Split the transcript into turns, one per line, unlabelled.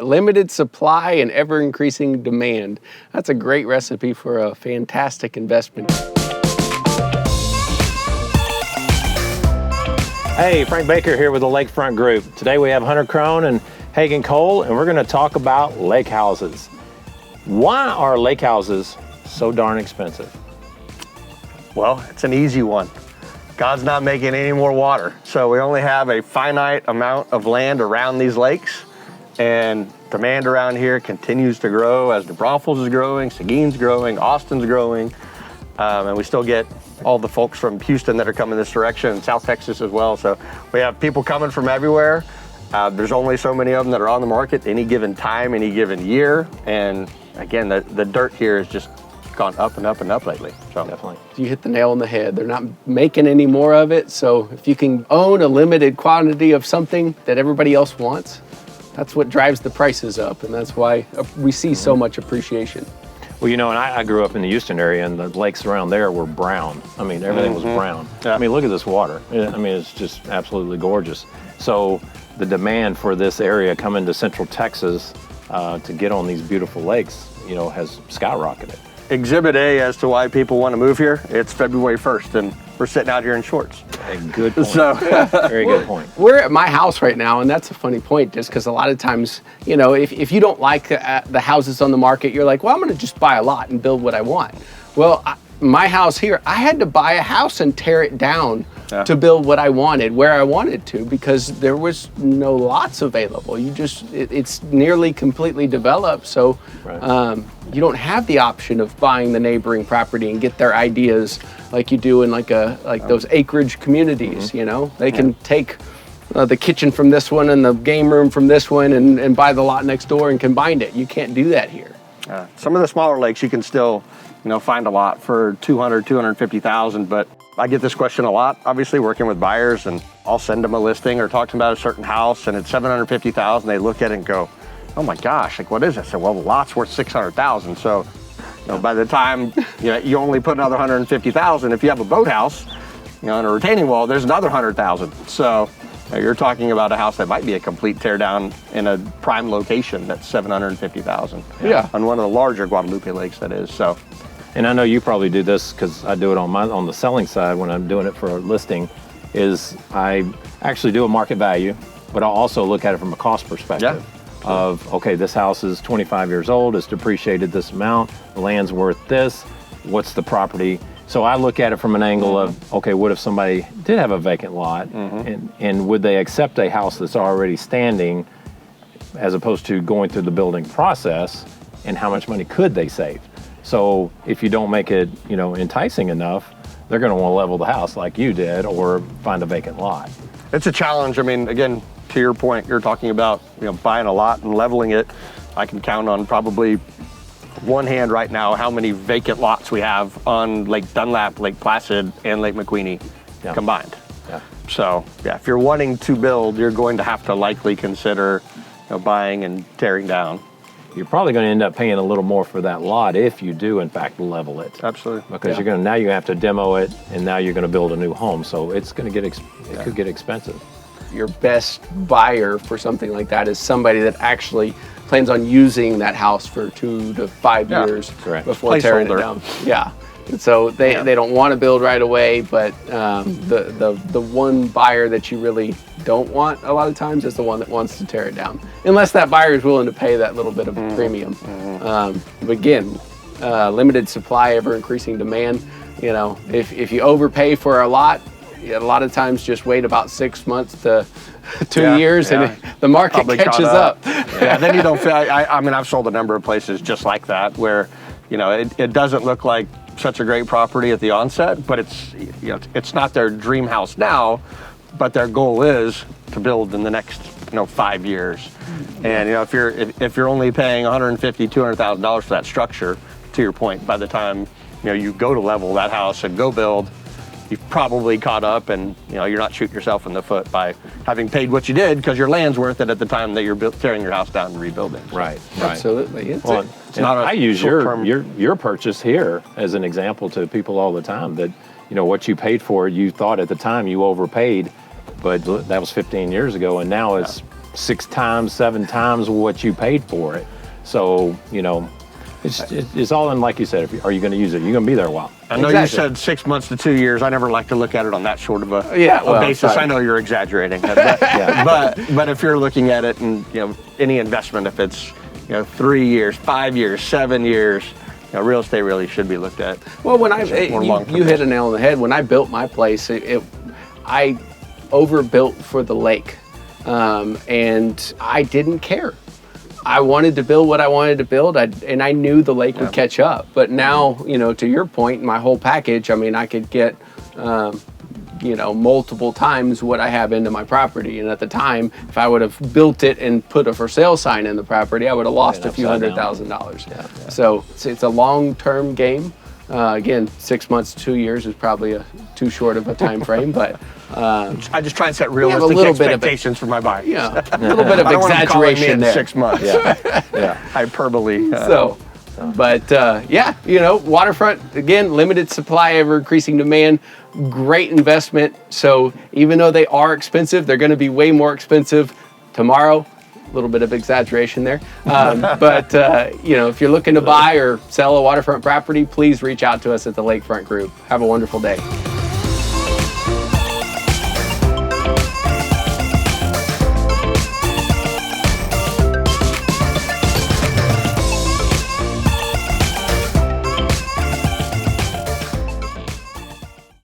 limited supply and ever-increasing demand. That's a great recipe for a fantastic investment.
Hey, Frank Baker here with the Lakefront Group. Today we have Hunter Crone and Hagen Cole, and we're going to talk about lake houses. Why are lake houses so darn expensive?
Well, it's an easy one. God's not making any more water. So we only have a finite amount of land around these lakes, and demand around here continues to grow as New Braunfels is growing, Seguin's growing, Austin's growing, and we still get all the folks from Houston that are coming this direction, and South Texas as well. So we have people coming from everywhere. There's only so many of them that are on the market any given time, any given year. And again, the dirt here has just gone up and up and up lately. So
Definitely.
You hit the nail on the head. They're not making any more of it. So if you can own a limited quantity of something that everybody else wants, that's what drives the prices up. And that's why we see so much appreciation.
Well, you know, and I grew up in the Houston area, and the lakes around there were brown. I mean, everything was brown.
Yeah.
I mean, look at this water. I mean, it's just absolutely gorgeous. So the demand for this area coming to Central Texas to get on these beautiful lakes, you know, has skyrocketed.
Exhibit A as to why people want to move here, it's February 1st, and we're sitting out here in shorts.
A good point.
So
Very good point.
We're at my house right now, and that's a funny point, just because a lot of times, you know, if you don't like the houses on the market, you're like, well, I'm going to just buy a lot and build what I want. Well, my house here, I had to buy a house and tear it down to build what I wanted, where I wanted to, because there was no lots available. It's nearly completely developed, so you don't have the option of buying the neighboring property and get their ideas like you do in like those acreage communities. You know, they can take the kitchen from this one and the game room from this one and buy the lot next door and combine it. You can't do that here.
some of the smaller lakes you can still, find a lot for 200, 250,000, but I get this question a lot, obviously working with buyers, and I'll send them a listing or talk to them about a certain house and it's 750,000. They look at it and go, oh my gosh, like what is it? I said, well, the lot's worth 600,000. So, by the time you only put another 150,000, if you have a boathouse, and a retaining wall, there's another 100,000. So you're talking about a house that might be a complete tear down in a prime location that's 750,000.
Yeah.
On one of the larger Guadalupe lakes, that is. So.
And I know you probably do this because I do it on the selling side when I'm doing it for a listing, is I actually do a market value, but I'll also look at it from a cost perspective of, okay, this house is 25 years old, it's depreciated this amount, the land's worth this, what's the property? So I look at it from an angle of, okay, what if somebody did have a vacant lot and would they accept a house that's already standing as opposed to going through the building process, and how much money could they save? So if you don't make it, enticing enough, they're going to want to level the house like you did or find a vacant lot.
It's a challenge. I mean, again, to your point, you're talking about, buying a lot and leveling it. I can count on probably one hand right now how many vacant lots we have on Lake Dunlap, Lake Placid, and Lake McQueenie combined.
Yeah.
So, if you're wanting to build, you're going to have to likely consider buying and tearing down.
You're probably going to end up paying a little more for that lot if you do, in fact, level it.
Absolutely.
Because you're going to have to demo it, and now you're going to build a new home. So it's going to get could get expensive.
Your best buyer for something like that is somebody that actually plans on using that house for 2 to 5 years before tearing it down. Yeah. And so they don't want to build right away, but the one buyer that you really don't want a lot of times is the one that wants to tear it down, unless that buyer is willing to pay that little bit of a premium. But again, limited supply, ever increasing demand. If you overpay for a lot of times just wait about 6 months to 2 years, and the market
probably
catches up.
Then you don't feel. I mean, I've sold a number of places just like that where it doesn't look like such a great property at the onset, but it's not their dream house now, but their goal is to build in the next 5 years. And if you're only paying $150,000, $200,000 for that structure, to your point, by the time you go to level that house and go build, you've probably caught up, and you're not shooting yourself in the foot by having paid what you did, because your land's worth it at the time that you're tearing your house down and rebuilding. So.
Right.
Absolutely.
It's not. I use your purchase here as an example to people all the time. That what you paid for, you thought at the time you overpaid, but that was 15 years ago, and now it's 6 times, 7 times what you paid for it. So, it's all in, like you said, are you going to use it? You're going to be there a while.
I know you said 6 months to 2 years. I never like to look at it on that short of a basis.
Sorry.
I know you're exaggerating, but, but if you're looking at it and any investment, if it's 3 years, 5 years, 7 years, real estate really should be looked at.
Well, when you hit a nail on the head. When I built my place, I overbuilt for the lake, and I didn't care. I wanted to build what I wanted to build, and I knew the lake would catch up. But now, to your point, my whole package, I mean, I could get, multiple times what I have into my property. And at the time, if I would have built it and put a for sale sign in the property, I would have lost a few $100,000. Yeah. So it's a long-term game. Again, 6 months, 2 years is probably too short of a time frame, but
I just try and set realistic expectations for my buyers.
Yeah, a little bit of exaggeration there.
6 months. Hyperbole.
Waterfront, again, limited supply, ever increasing demand, great investment. So even though they are expensive, they're going to be way more expensive tomorrow. A little bit of exaggeration there. But if you're looking to buy or sell a waterfront property, please reach out to us at the Lakefront Group. Have a wonderful day.